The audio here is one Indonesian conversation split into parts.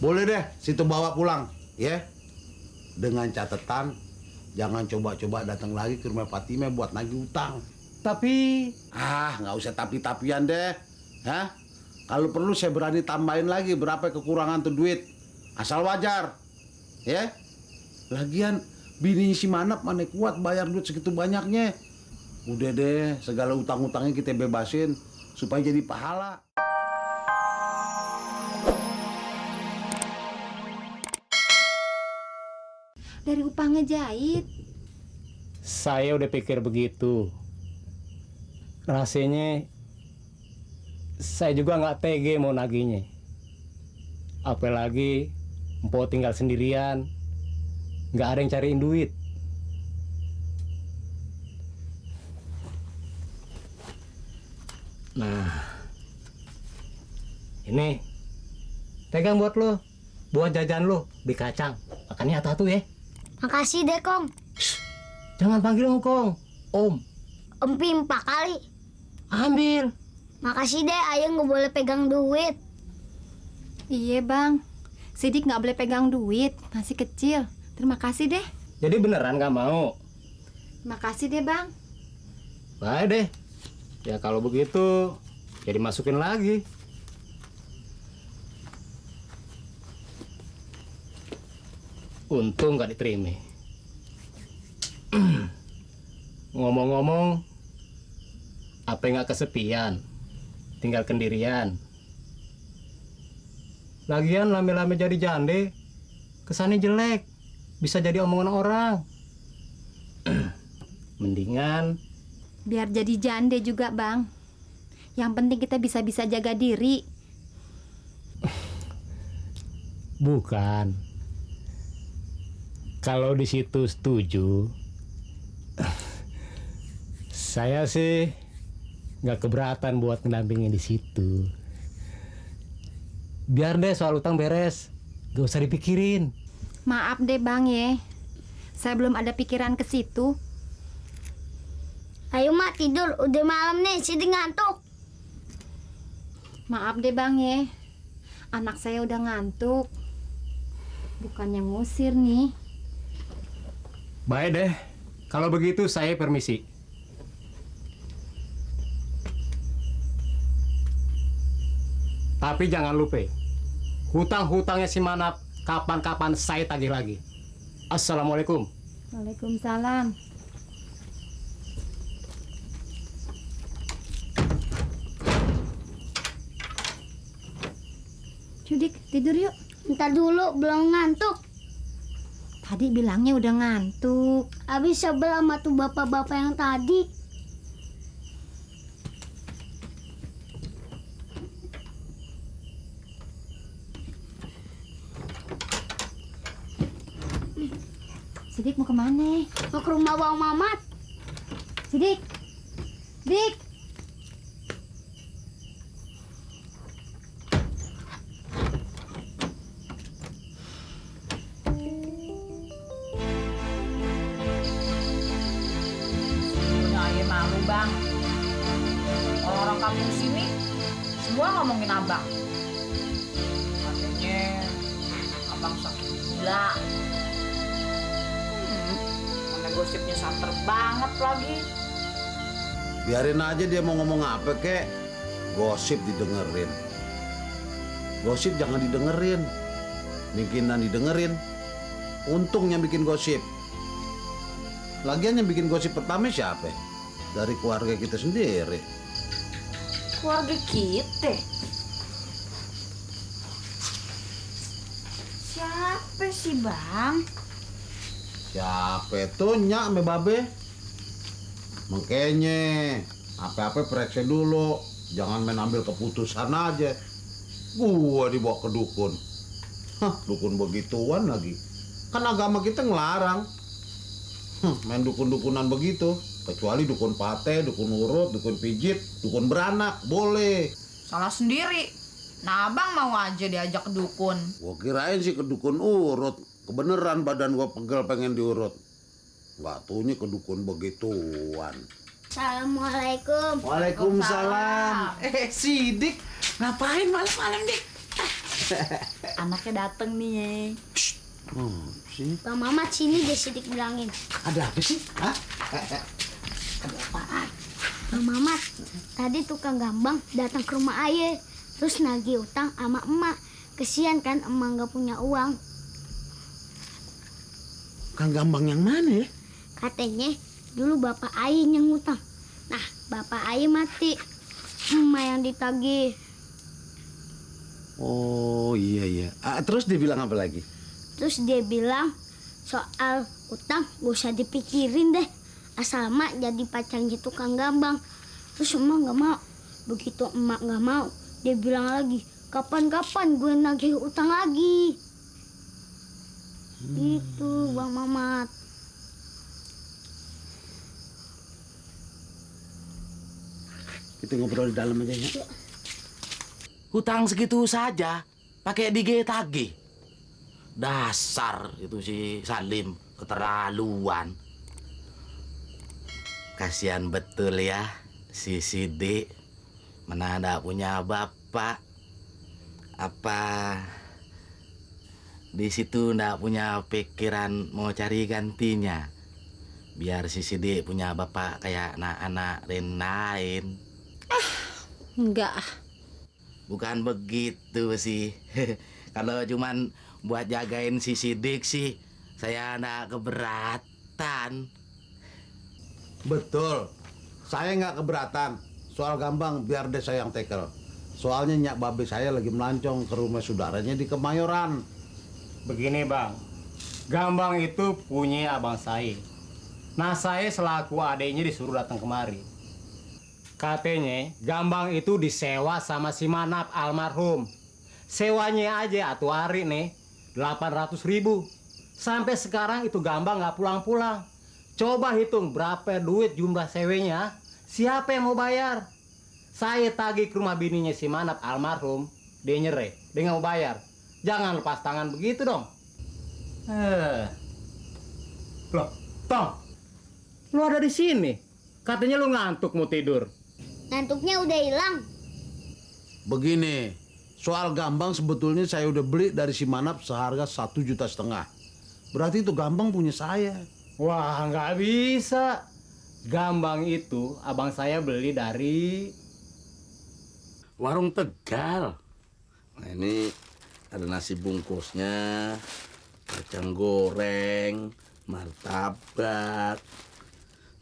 Boleh deh, situ bawa pulang, ya. Dengan catatan jangan coba-coba datang lagi ke rumah Fatimah buat nagih utang. Tapi Nggak usah tapi-tapian deh. Ya. Kalau perlu saya berani tambahin lagi berapa kekurangan tuh duit. Asal wajar. Ya. Lagian bini si Manap mana kuat bayar duit segitu banyaknya. Udah deh, segala utang-utangnya kita bebasin supaya jadi pahala. Dari upah ngejahit. saya udah pikir begitu. Rasanya saya juga nggak tege mau nagihnya. Apalagi empok tinggal sendirian, nggak ada yang cariin duit. Nah, ini pegang buat lo, buat jajan lo, beli kacang. Makannya atu-atu ya. Makasih deh, Kong. Jangan panggil engkong, Om. Empi 4 kali. Ambil. Makasih deh, ayah nggak boleh pegang duit. Iya bang, Sidik nggak boleh pegang duit, masih kecil. Terima kasih deh. Jadi beneran nggak mau? Makasih deh bang. Baik deh. Ya kalau begitu, ya dimasukin lagi. Untung nggak diterima. Ngomong-ngomong, apa nggak kesepian? Tinggal kendirian. Lagian lame-lame jadi jande, kesannya jelek. Bisa jadi omongan orang. Mendingan Biar jadi jande juga bang. Yang penting kita bisa jaga diri. bukan. Kalau di situ setuju, saya sih nggak keberatan buat ngedampingin di situ. Biar deh soal utang beres, gak usah dipikirin. Maaf deh bang ya, saya belum ada pikiran ke situ. Ayo mak tidur, udah malam nih, Sidik ngantuk. Maaf deh bang ya, anak saya udah ngantuk. Bukannya ngusir nih. Baik deh, kalau begitu saya permisi. Tapi jangan lupa, hutang-hutangnya si Manap kapan-kapan saya tagih lagi. Assalamualaikum. Waalaikumsalam. Sidik, tidur yuk. Ntar dulu, belum ngantuk. Tadi bilangnya udah ngantuk. Habis sebel sama tuh bapak-bapak yang tadi. Sidik mau kemana? Mau ke rumah Bang Mamat. Sidik, Dik. Punya ayah malu bang. Orang kampung sini semua ngomongin abang. Katanya abang sakit gila. Mana gosipnya santer banget lagi. Biarin aja dia mau ngomong apa kek. Gosip didengerin. Gosip jangan didengerin. Bikinan didengerin. Untungnya bikin gosip. Lagian yang bikin gosip pertama siapa? Dari keluarga kita sendiri. Keluarga kita. Siapa sih bang? Siapa tuh nyak ame babe? Makanya apa-apa periksa dulu. Jangan main ambil keputusan aja. Gua dibawa ke dukun. Hah, dukun begituan lagi. Kan agama kita ngelarang. Main dukun-dukunan begitu. Kecuali dukun pate, dukun urut, dukun pijit, dukun beranak, boleh. Salah sendiri. Nah abang mau aja diajak ke dukun. Gua kirain sih ke dukun urut. Kebeneran badan gua pegel pengen diurut. Nggak taunya ke dukun begituan. Assalamualaikum. Waalaikumsalam. Sidik, ngapain malam-malam, Dik? Anaknya dateng nih. Sih. Bang Mamat sini deh Sidik bilangin. Ada apa sih? Hah? Bang Mamat, tadi tukang gambang datang ke rumah Aye. Terus nagih utang sama emak. Kesian kan emak nggak punya uang. Kang Gambang yang mana ya? Katanya dulu bapak Aye yang ngutang. Nah, bapak Aye mati. Emak yang ditagih. Oh iya. Terus dia bilang apa lagi? Terus dia bilang soal utang gak usah dipikirin deh. Asal emak jadi pacarnya tukang gambang. Terus emak gak mau. Begitu emak gak mau, dia bilang lagi, kapan-kapan gue nagih utang lagi. Gitu Bang Mamat. Kita ngobrol di dalam aja ya. Hutang segitu saja, pakai tagih. Dasar itu si Salim, keterlaluan. Kasihan betul ya si Sidik, mana ada punya bapak. Apa di situ ndak punya pikiran mau cari gantinya? Biar si Sidik punya bapak kayak anak-anak lain. Enggak. Bukan begitu sih. Kalau cuman buat jagain si Sidik sih, saya nggak keberatan. Betul. Saya nggak keberatan. Soal Gambang biar deh saya yang tackle. Soalnya nyak babe saya lagi melancong ke rumah saudaranya di Kemayoran. Begini bang, Gambang itu punya abang saya. Nah saya selaku adiknya disuruh datang kemari. Katanya Gambang itu disewa sama si Manap almarhum. Sewanya aja atuh hari nih 800.000. Sampai sekarang itu Gambang nggak pulang-pulang. Coba hitung berapa duit jumlah sewanya. Siapa yang mau bayar? Saya tagih ke rumah bininya si Manap almarhum. Dia nyereh, dia nggak mau bayar. Jangan lepas tangan begitu dong. Loh, Tong, lu ada di sini. Katanya lu ngantuk mau tidur. Ngantuknya udah hilang. Begini, soal Gambang sebetulnya saya udah beli dari si Manap seharga 1,5 juta. Berarti itu Gambang punya saya. Wah, nggak bisa. Gambang itu abang saya beli dari Warung Tegal. Nah ini ada nasi bungkusnya, kacang goreng, martabak.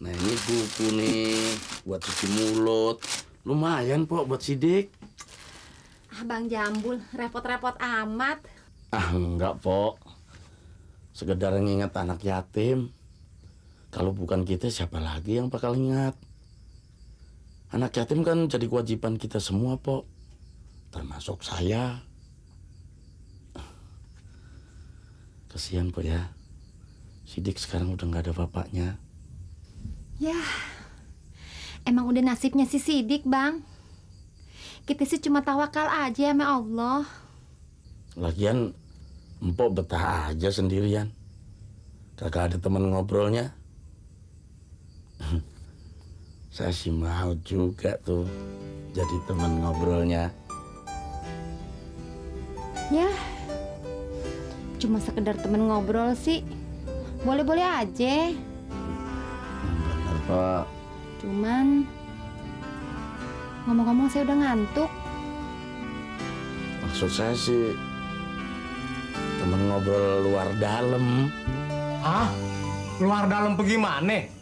Nah ini buku nih buat cuci mulut. Lumayan Pok buat Sidik. Bang Jambul, repot-repot amat. Ah enggak Pok. Sekedar nginget anak yatim. Kalau bukan kita siapa lagi yang bakal ingat? Anak yatim kan jadi kewajiban kita semua Pok. Termasuk saya. Kasihan Pok ya. Sidik sekarang udah nggak ada bapaknya. Ya, emang udah nasibnya si Sidik, Bang. Kita sih cuma tawakal aja sama Allah. Lagian Empok betah aja sendirian. Kagak ada teman ngobrolnya. Saya sih mau juga tuh jadi teman ngobrolnya. Ya, cuma sekedar temen ngobrol sih. Boleh-boleh aja. Bener Pak. Cuman ngomong-ngomong saya udah ngantuk. Maksud saya sih temen ngobrol luar dalam. Hah? Luar dalam bagaimana?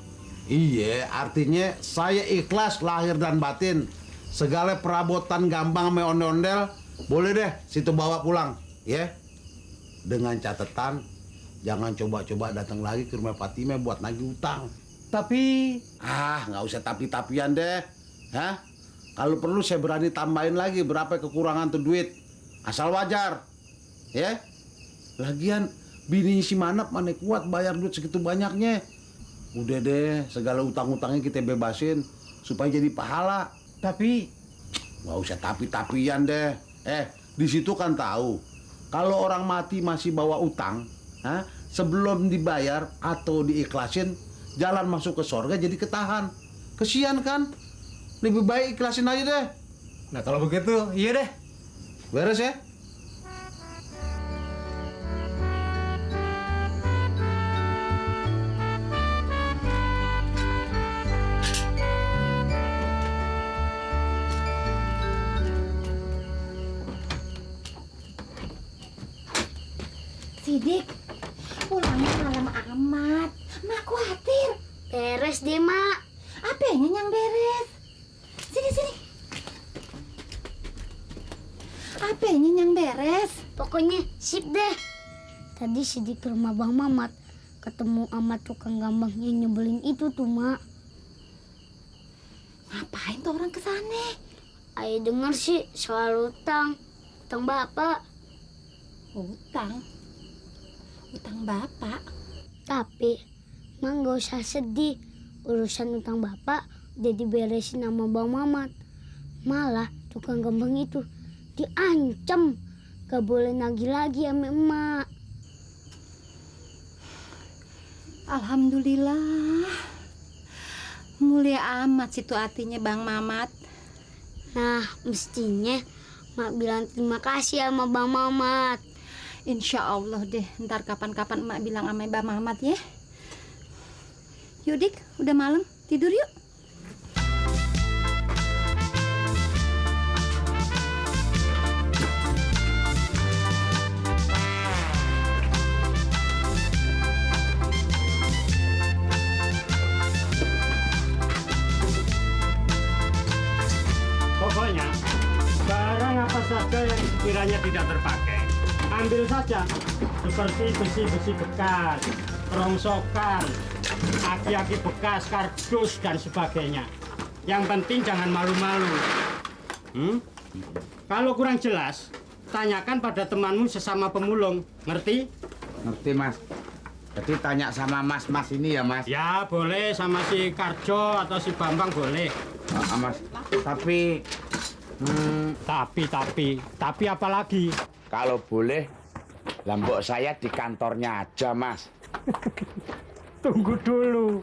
Iya, artinya saya ikhlas lahir dan batin. Segala perabotan Gambang sama ondel-ondel, boleh deh situ bawa pulang, ya. Dengan catatan, jangan coba-coba datang lagi ke rumah Fatimah buat nagih utang. Tapi Nggak usah tapi-tapian deh. Hah? Kalau perlu saya berani tambahin lagi berapa kekurangan tuh duit. Asal wajar. Ya? Lagian bini si Manap mana kuat bayar duit segitu banyaknya. Udah deh, segala utang-utangnya kita bebasin supaya jadi pahala. tapi Nggak usah tapi-tapian deh. Di situ kan tahu kalau orang mati masih bawa utang, sebelum dibayar atau diikhlasin, jalan masuk ke sorga jadi ketahan. Kesian kan? Lebih baik ikhlasin aja deh. nah kalau begitu iya deh. Beres ya? Sidik, pulangnya malam amat. Mak khawatir. Beres deh, Mak. Apanya yang beres? Sini. Apanya yang beres? Pokoknya sip deh. Tadi Sidik ke rumah Bang Mamat, ketemu sama tukang gambang yang nyebelin itu tuh, Mak. Ngapain tuh orang kesana? Ayo denger sih soal utang Bapak. Utang Bapak. Tapi Mak nggak usah sedih. Urusan utang Bapak udah diberesin sama Bang Mamat. Malah tukang gambang itu diancam gak boleh nagih lagi sama emak. Alhamdulillah. Mulia amat situasinya Bang Mamat. Nah, mestinya Mak bilang terima kasih sama Bang Mamat. Insya Allah deh, ntar kapan-kapan emak bilang sama Bang Mamat ya. Yuk Dik, udah malam, tidur yuk. Pokoknya, barang apa saja yang sekiranya tidak terpakai, ambil saja. Seperti besi-besi bekas, rongsokan, aki-aki bekas, kardus, dan sebagainya. Yang penting jangan malu-malu. Kalau kurang jelas, tanyakan pada temanmu sesama pemulung. Ngerti? Ngerti, Mas. Jadi tanya sama mas-mas ini ya, Mas? Ya, boleh sama si Karjo atau si Bambang boleh. Mas. Tapi Tapi apa lagi? kalau boleh, lambok saya di kantornya aja, Mas. Tunggu dulu.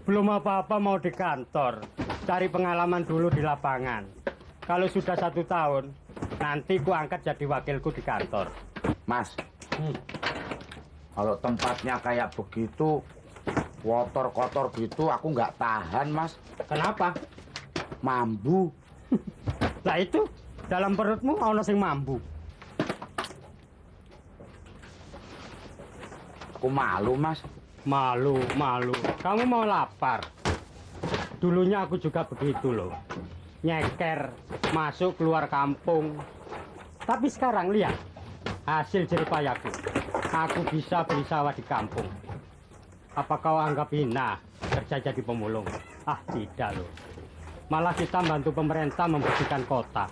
Belum apa-apa mau di kantor. Cari pengalaman dulu di lapangan. Kalau sudah 1 tahun, nanti ku angkat jadi wakilku di kantor. Mas, kalau tempatnya kayak begitu, kotor-kotor gitu, aku nggak tahan, Mas. Kenapa? Mambu. Lah itu, dalam perutmu ono sing mambu. Aku malu, Mas. Malu. Kamu mau lapar. Dulunya aku juga begitu loh. Nyeker, masuk keluar kampung. Tapi sekarang lihat, hasil jeripayaku. Aku bisa beli sawah di kampung. Apa kau anggap hina kerja jadi pemulung? Ah, tidak loh. Malah kita bantu pemerintah membersihkan kota.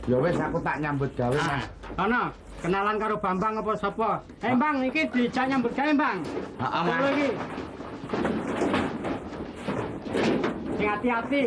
Ya wes, aku tak nyambut gawe, Mas. Ana, kenalan karo Bambang apa sapa? Bang, iki dijak nyambut gawe, Bang. Heeh, Mas. Iki. Sing hati-hati.